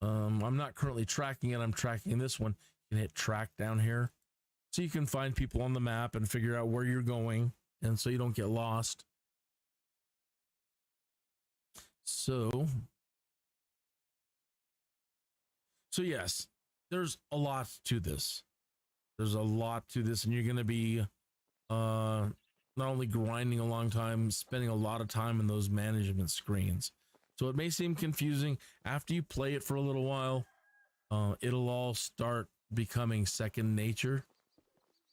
I'm not currently tracking it. I'm tracking this one. You can hit track down here, so you can find people on the map and figure out where you're going, and so you don't get lost. So yes, there's a lot to this. There's a lot to this, and you're going to be not only grinding a long time, spending a lot of time in those management screens. So it may seem confusing. After you play it for a little while, it'll all start becoming second nature.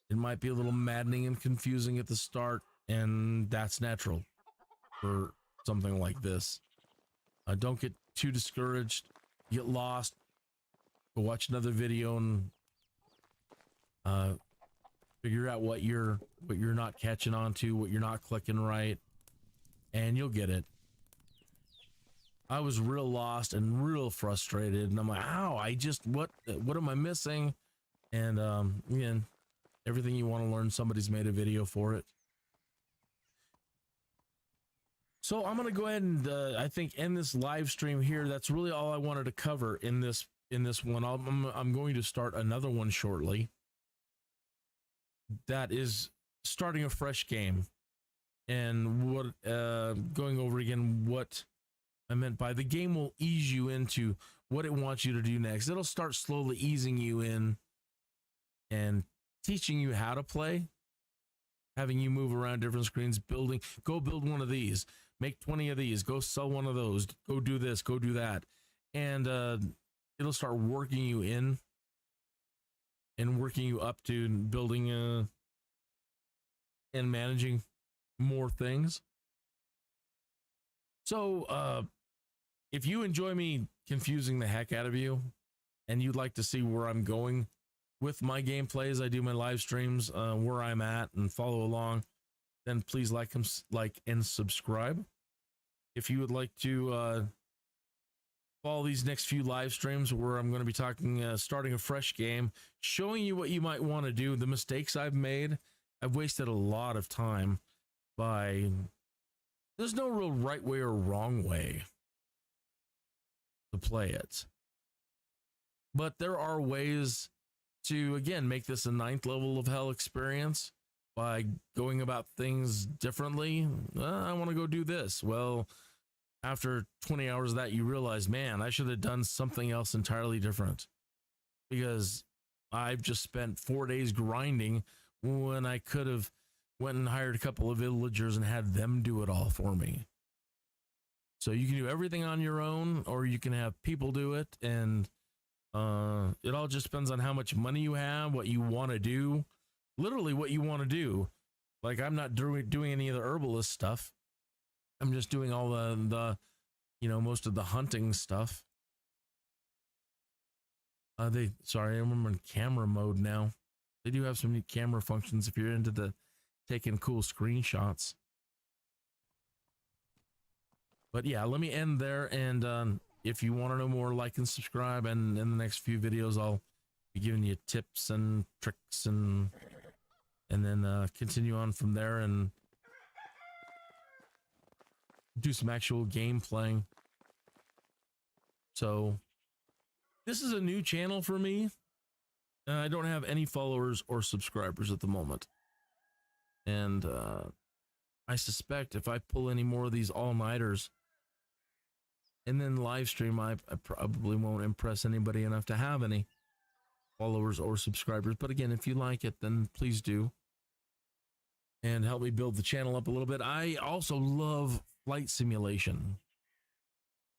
It might be a little maddening and confusing at the start, and that's natural for something like this. Don't get too discouraged, get lost, go watch another video and figure out what you're not catching on to, what you're not clicking right, and you'll get it. I was real lost and real frustrated, and I'm like, what am I missing? And again, everything you want to learn, somebody's made a video for it. So I'm gonna go ahead and I think end this live stream here. That's really all I wanted to cover in this one. I'm going to start another one shortly. that is starting a fresh game. And what going over again what I meant by the game will ease you into what it wants you to do next. It'll start slowly easing you in and teaching you how to play, having you move around different screens, go build one of these, make 20 of these, go sell one of those, go do this, go do that. And it'll start working you in and working you up to building and managing more things. So if you enjoy me confusing the heck out of you and you'd like to see where I'm going with my gameplay as I do my live streams, where I'm at, and follow along, then please like and subscribe. If you would like to follow these next few live streams where I'm going to be talking, starting a fresh game, showing you what you might want to do, the mistakes I've made. I've wasted a lot of time there's no real right way or wrong way to play it. But there are ways to, again, make this a 9th level of hell experience by going about things differently. I want to go do this. Well, after 20 hours of that, you realize, man, I should have done something else entirely different because I've just spent 4 days grinding when I could have went and hired a couple of villagers and had them do it all for me. So you can do everything on your own, or you can have people do it, and it all just depends on how much money you have, what you want to do, literally what you want to do. Like, I'm not doing any of the herbalist stuff. I'm just doing all the most of the hunting stuff. Sorry, I'm in camera mode now. They do have some neat camera functions if you're into taking cool screenshots. But yeah, let me end there. And if you want to know more, like and subscribe. And in the next few videos, I'll be giving you tips and tricks and then continue on from there and do some actual game playing. So this is a new channel for me. I don't have any followers or subscribers at the moment. And I suspect if I pull any more of these all-nighters and then live stream, I probably won't impress anybody enough to have any followers or subscribers. But again, if you like it, then please do. And help me build the channel up a little bit. I also love flight simulation.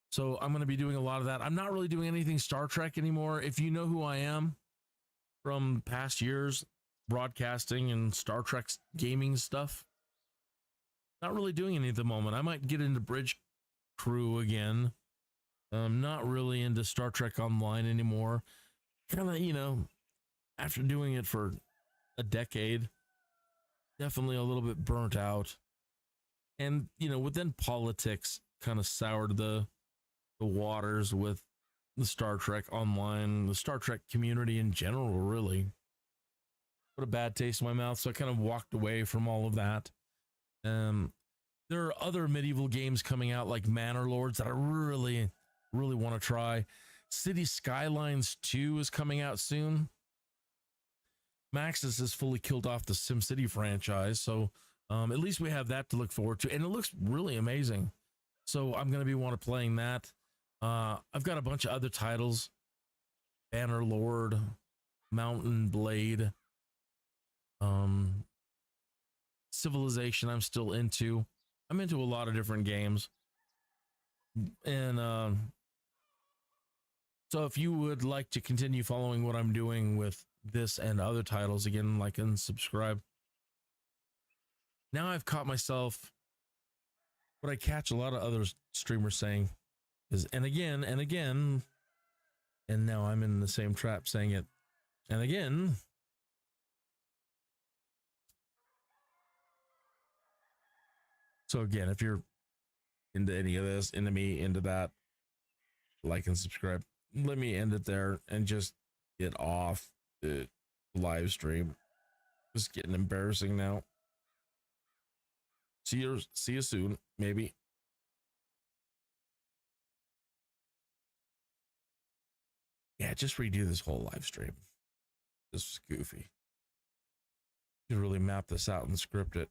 So I'm going to be doing a lot of that. I'm not really doing anything Star Trek anymore. If you know who I am from past years, broadcasting and Star Trek gaming stuff, not really doing any at the moment. I might get into Bridge Crew again. I'm not really into Star Trek Online anymore. Kind of, after doing it for a decade, definitely a little bit burnt out. And, within politics kind of soured the waters with the Star Trek Online, the Star Trek community in general, really. Put a bad taste in my mouth, so I kind of walked away from all of that. There are other medieval games coming out like Manor Lords that I really, really want to try. City Skylines 2 is coming out soon. Maxis has fully killed off the SimCity franchise, so at least we have that to look forward to, and it looks really amazing. So I'm going to be playing that. I've got a bunch of other titles. Banner Lord, Mountain Blade, Civilization I'm still into. I'm into a lot of different games. And so if you would like to continue following what I'm doing with this and other titles, again, like and subscribe. Now I've caught myself, what I catch a lot of other streamers saying is, and again, and now I'm in the same trap saying it, and again. So again, if you're into any of this, into me, into that, like and subscribe. Let me end it there and just get off the live stream. It's getting embarrassing now. See you soon, maybe. Yeah, just redo this whole live stream. This was goofy. You can really map this out and script it.